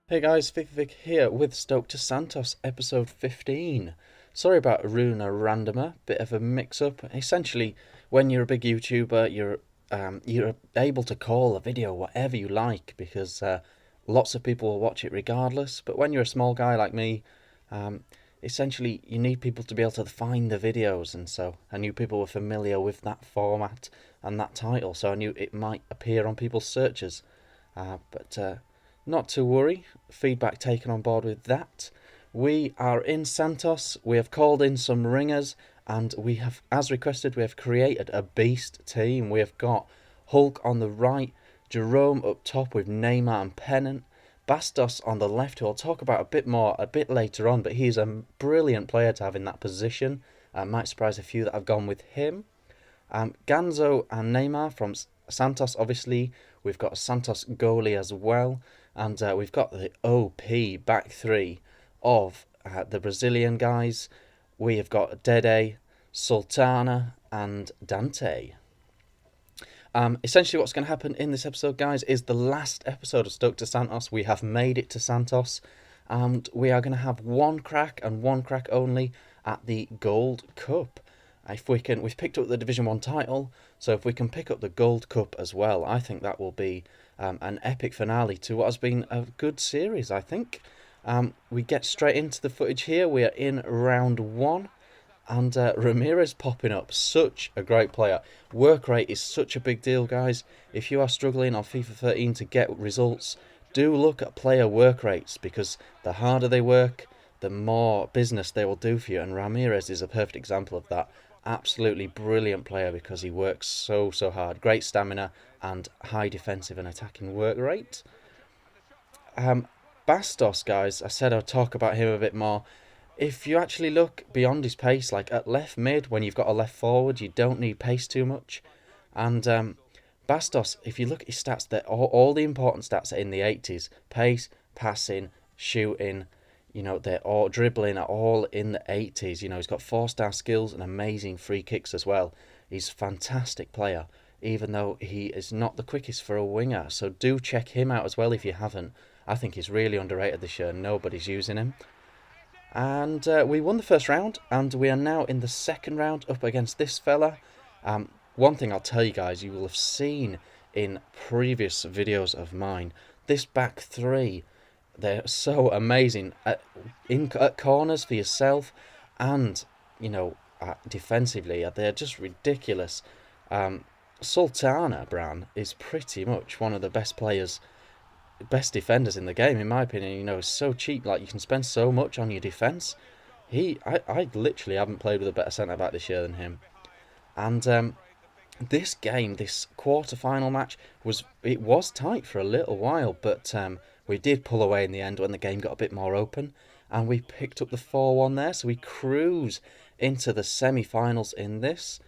Hey guys, Vic here with Stoke to Santos, episode 15. Sorry about Runa Randomer, bit of a mix-up. Essentially, when you're a big YouTuber, you're able to call a video whatever you like because lots of people will watch it regardless. But when you're a small guy like me, um, essentially you need people to be able to find the videos, and so I knew people were familiar with that format and that title, so I knew it might appear on people's searches. But not to worry, feedback taken on board with that. We are in Santos, we have called in some ringers, and we have, as requested, we have created a beast team. We have got Hulk on the right, Jerome up top with Neymar and Pennant, Bastos on the left, who I'll talk about a bit more a bit later on, but he's a brilliant player to have in that position. Might surprise a few that have gone with him. Ganzo and Neymar from Santos, obviously. We've got a Santos goalie as well. And we've got the OP back three of the Brazilian guys. We have got Dede, Sultana, and Dante. Essentially, what's going to happen in this episode, guys, is the last episode of Stoke to Santos. We have made it to Santos, and we are going to have one crack and one crack only at the Gold Cup. If we can, we've picked up the Division 1 title, so if we can pick up the Gold Cup as well, I think that will be an epic finale to what has been a good series, I think. We get straight into the footage here. We are in round one, and Ramirez popping up. Such a great player. Work rate is such a big deal, guys. If you are struggling on FIFA 13 to get results, do look at player work rates, because the harder they work, the more business they will do for you, and Ramirez is a perfect example of that. Absolutely brilliant player because he works so hard. Great stamina and high defensive and attacking work rate. Bastos, guys, I said I'd talk about him a bit more. If you actually look beyond his pace, like at left mid, when you've got a left forward, you don't need pace too much. And Bastos, if you look at his stats, all the important stats are in the 80s. Pace, passing, shooting, they're all dribbling are all in the 80s. He's got 4-star skills and amazing free kicks as well. He's a fantastic player, even though he is not the quickest for a winger. So do check him out as well if you haven't. I think he's really underrated this year. Nobody's using him. And we won the first round, and we are now in the second round up against this fella. One thing I'll tell you guys, you will have seen in previous videos of mine, this back three, they're so amazing at corners for yourself, and defensively they're just ridiculous. Sultana Bran is pretty much one of the best defenders in the game, in my opinion. It's so cheap. Like, you can spend so much on your defense. I literally haven't played with a better centre back this year than him. And this game, this quarter-final match, was tight for a little while, but we did pull away in the end when the game got a bit more open, and we picked up the 4-1 there, so we cruise into the semi-finals in this.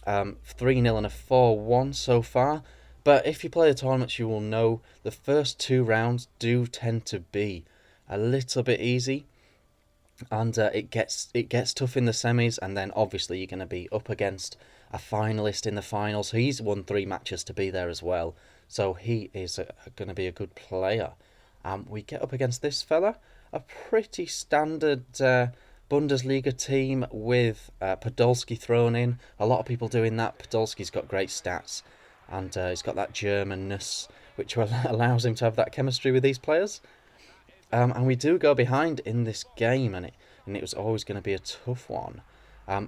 3-0 and a 4-1 so far, but if you play the tournaments, you will know the first two rounds do tend to be a little bit easy, and it gets tough in the semis, and then obviously you're going to be up against a finalist in the final. So he's won 3 matches to be there as well, so he is going to be a good player. We get up against this fella, a pretty standard Bundesliga team with Podolski thrown in. A lot of people doing that. Podolski's got great stats, and he's got that Germanness, which allows him to have that chemistry with these players. And we do go behind in this game, and it was always going to be a tough one.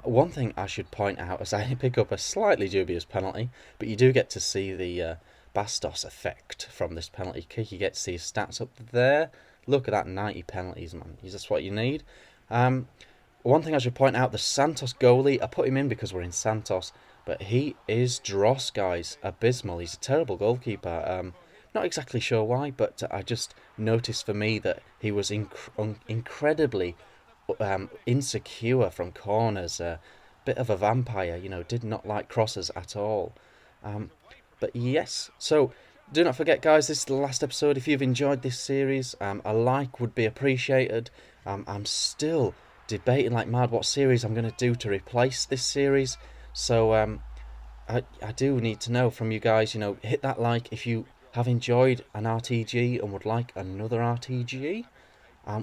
One thing I should point out is I pick up a slightly dubious penalty, but you do get to see the Bastos effect from this penalty kick. You get to see his stats up there. Look at that, 90 penalties, man. He's just what you need. One thing I should point out, the Santos goalie, I put him in because we're in Santos, but he is dross, guys. Abysmal. He's a terrible goalkeeper. Not exactly sure why, but I just noticed for me that he was incredibly insecure from corners. Bit of a vampire, did not like crosses at all. But yes, so do not forget, guys, this is the last episode. If you've enjoyed this series, a like would be appreciated. I'm still debating like mad what series I'm going to do to replace this series. So I do need to know from you guys, hit that like if you have enjoyed an RTG and would like another RTG,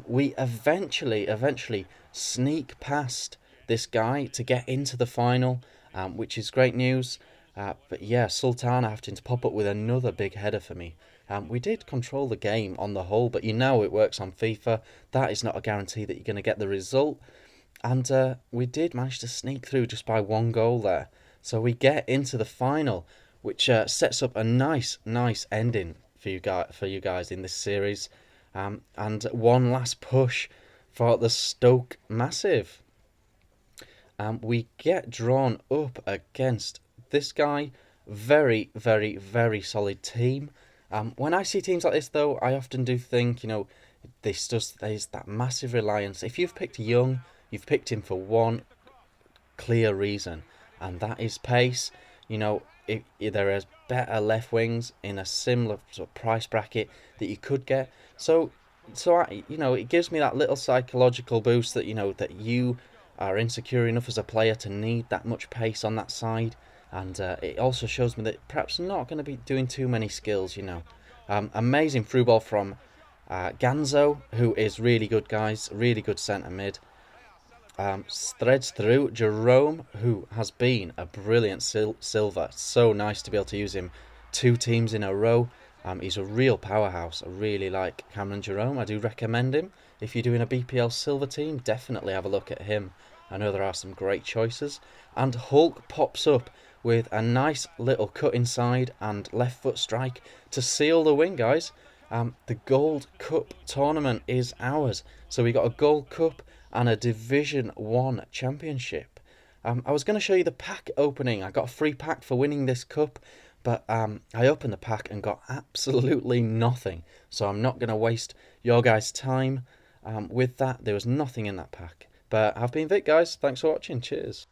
we eventually sneak past this guy to get into the final, which is great news. But yeah, Sultana having to pop up with another big header for me. We did control the game on the whole, but you know it works on FIFA. That is not a guarantee that you're going to get the result. And we did manage to sneak through just by one goal there. So we get into the final, which sets up a nice ending for you guys in this series. And one last push for the Stoke Massive. We get drawn up against this guy. Very solid team. When I see teams like this, though, I often do think, there's that massive reliance. If you've picked Young, you've picked him for one clear reason, and that is pace. If there is better left wings in a similar sort of price bracket that you could get. It gives me that little psychological boost that that you are insecure enough as a player to need that much pace on that side, and it also shows me that perhaps not going to be doing too many skills. Amazing through ball from Ganzo, who is really good, guys. Really good centre mid. Threads through Jerome, who has been a brilliant silver. So nice to be able to use him 2 teams in a row. He's a real powerhouse. I really like Cameron Jerome. I do recommend him. If you're doing a BPL silver team, definitely have a look at him. I know there are some great choices. And Hulk pops up with a nice little cut inside and left foot strike to seal the win, guys. The Gold Cup tournament is ours. So we got a Gold Cup and a Division 1 championship. I was going to show you the pack opening. I got a free pack for winning this cup, but I opened the pack and got absolutely nothing. So I'm not going to waste your guys' time with that. There was nothing in that pack. But I've been Vic, guys. Thanks for watching. Cheers.